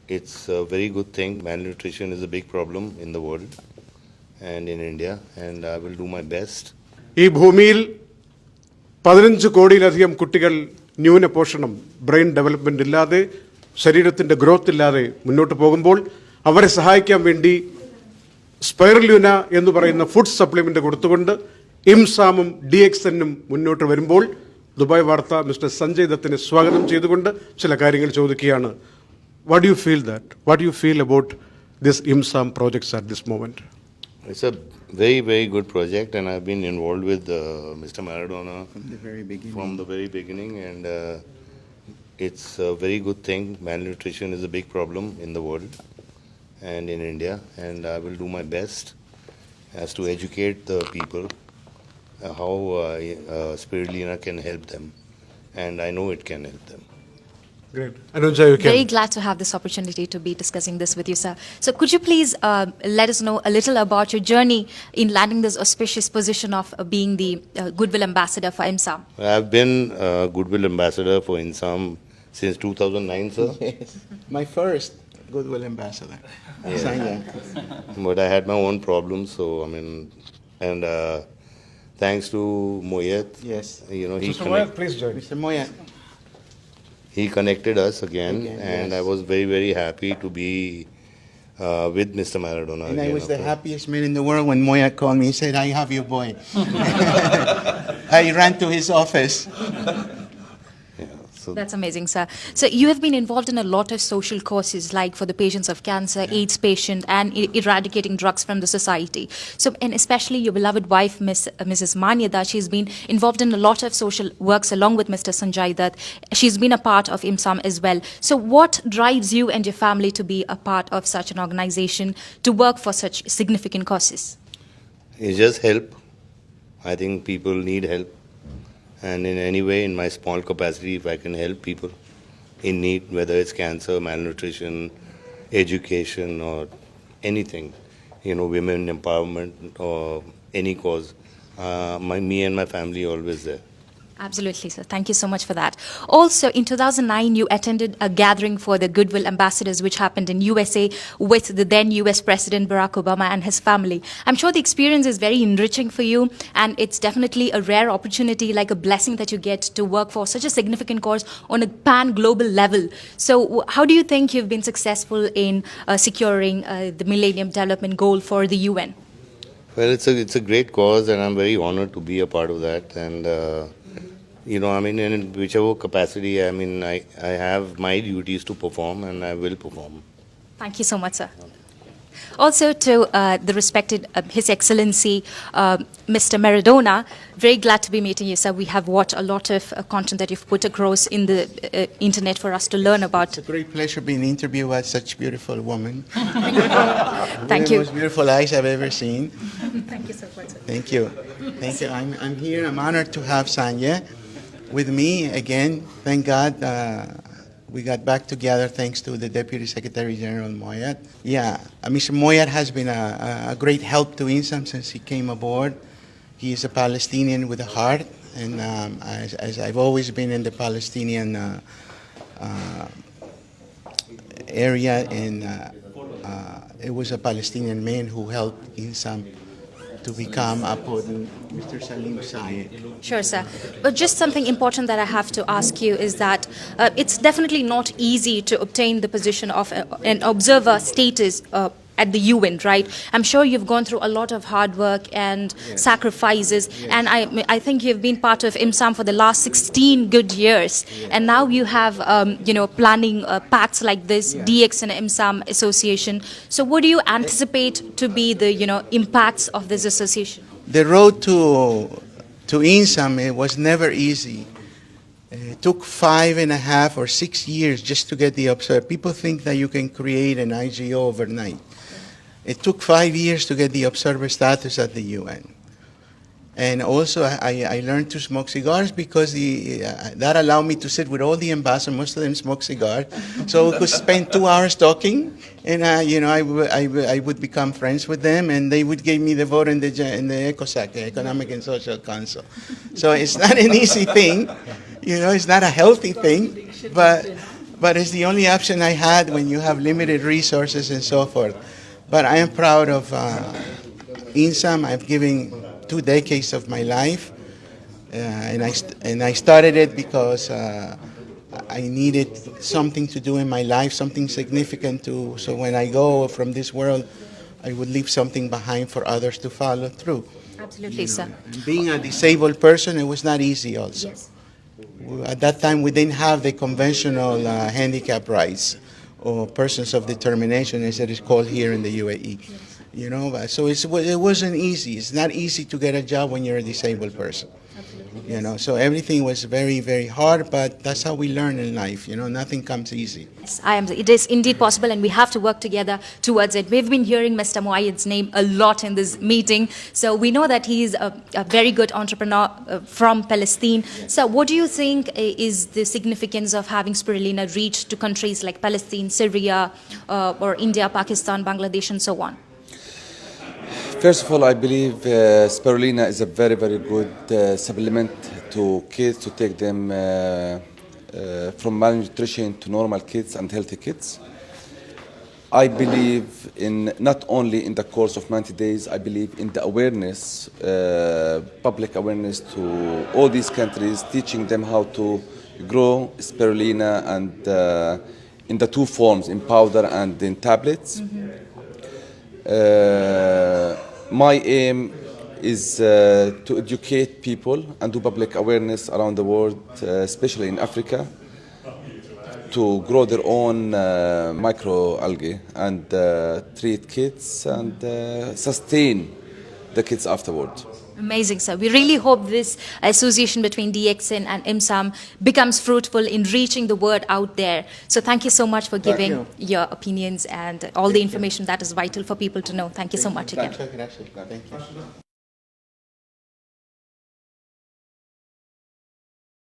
it's a very good thing. Malnutrition is a big problem in the world and in India, and I will do my best. ഈ ഭൂമിയിൽ 15 കോടിയിലധികം കുട്ടികൾ ന്യൂനപോഷണം, brain development ഇല്ലാതെ, ശരീരത്തിൻ്റെ growth ഇല്ലാതെ മുന്നോട്ട് പോകുമ്പോൾ അവരെ സഹായിക്കാൻ വേണ്ടി സ്പൈറല്യൂന എന്ന് പറയുന്ന ഫുഡ് സപ്ലിമെൻ്റ് കൊടുത്തുകൊണ്ട് ഇംസാമും DXNും മുന്നോട്ട് വരുമ്പോൾ ദുബായ് വാർത്ത മിസ്റ്റർ സഞ്ജയ് ദത്തിനെ സ്വാഗതം ചെയ്തുകൊണ്ട് ചില കാര്യങ്ങൾ ചോദിക്കുകയാണ്. What do you feel that? What do you feel about this IMSAM projects at this moment? It's a very, very good project, and I've been involved with Mr. Maradona from the very beginning, and it's a very good thing. Malnutrition is a big problem in the world and in India, and I will do my best as to educate the people how spirulina can help them, and I know it can help them. Great. Anuja, you can. Very glad to have this opportunity to be discussing this with you, sir. So could you please let us know a little about your journey in landing this auspicious position of being the Goodwill Ambassador for IMSAM? I've been Goodwill Ambassador for INSAM since 2009, sir. Yes, my first Goodwill Ambassador. Yeah. But I had my own problems, so I mean, and thanks to Moyet, Yes. you know, Mr. Moyet, please join. Mr. Moya, he connected us again, and yes. I was very, very happy to be with Mr. Maradona. and I again was the after. happiest man in the world when Moya called me. He said, I have your boy. I ran to his office. Yeah, so That's amazing, sir. So you have been involved in a lot of social causes, like for the patients of cancer, AIDS patient, and eradicating drugs from the society. So, and especially your beloved wife, Mrs. Manyada, she's been involved in a lot of social works along with Mr. Sanjay Dutt. She's been a part of IMSAM as well. So what drives you and your family to be a part of such an organization, to work for such significant causes? it's just help. I think people need help, and in any way, in my small capacity, if I can help people in need, whether it's cancer, malnutrition, education, or anything, you know, women empowerment or any cause, me and my family always there. Absolutely, sir. Thank you so much for that. Also, in 2009, you attended a gathering for the Goodwill Ambassadors, which happened in USA with the then US President Barack Obama and his family. I'm sure the experience is very enriching for you, and it's definitely a rare opportunity, like a blessing that you get to work for such a significant cause on a pan-global level. So how do you think you've been successful in securing the Millennium Development Goal for the UN? Well, it's a great cause, and I'm very honored to be a part of that. And you know, I mean, in whichever capacity, I mean, I have my duties to perform, and I will perform. Thank you so much, sir. Also to the respected His Excellency Mr. Maradona, very glad to be meeting you, sir. We have watched a lot of content that you've put across in the internet for us to learn about. It's a great pleasure being interviewed by such beautiful woman. Thank The you. most beautiful eyes I've ever seen. Thank you so much, sir. Thank you. Thank you. I'm here. I'm honored to have Sanya with me again. Thank God we got back together thanks to the Deputy Secretary General Moyet. Yeah, Mr. Moyet has been a great help to INSAM since he came aboard. He is a Palestinian with a heart, and as I've always been in the Palestinian area, and it was a Palestinian man who helped INSAM to become upon Mr. Salim Sayed. Sure, sir. But just something important that I have to ask you is that it's definitely not easy to obtain the position of an observer status at the UN, right? I'm sure you've gone through a lot of hard work and sacrifices, and I think you've been part of IMSAM for the last 16 good years, and now you have, planning pacts like this, DXN IMSAM association. So what do you anticipate to be the, impacts of this association? The road to INSAM, it was never easy. It took 5.5 or 6 years just to get the observer. People think that you can create an IGO overnight. It took 5 years to get the observer status at the UN. And also, I learned to smoke cigars because that allowed me to sit with all the ambassadors. Most of them smoke cigars, so we could spend 2 hours talking, and I would become friends with them, and they would give me the vote in the ECOSOC, the Economic and Social Council. So it's not an easy thing, it's not a healthy thing, but it's the only option I had when you have limited resources and so forth. But I am proud of INSAM. I've given 2 decades of my life, and I started it because I needed something to do in my life, something significant to, so when I go from this world, I would leave something behind for others to follow through. Absolutely, sir. And being a disabled person, it was not easy also. Yes. At that time, we didn't have the conventional handicap rights or persons of determination, as it is called here in the UAE. You know, so it wasn't easy. It's not easy to get a job when you're a disabled person. You know, so everything was very, very hard, but that's how we learn in life. You know, nothing comes easy. Yes, it is indeed possible, and we have to work together towards it. We've been hearing Mr. Muayyid's name a lot in this meeting, so we know that he is a very good entrepreneur from Palestine. So what do you think is the significance of having Spirulina reach to countries like Palestine, Syria, or India, Pakistan, Bangladesh, and so on? First of all, I believe spirulina is a very, very good supplement to kids to take them from malnutrition to normal kids and healthy kids. I believe in not only in the course of 90 days, I believe in the awareness, public awareness to all these countries, teaching them how to grow spirulina and in the 2 forms, in powder and in tablets. My aim is to educate people and do public awareness around the world, especially in Africa, to grow their own microalgae and treat kids and sustain the kids afterward. Amazing, sir. We really hope this association between DXN and IMSAM becomes fruitful in reaching the word out there. So thank you so much for giving your opinions and all the information that is vital for people to know. Thank you so much again. Thank you.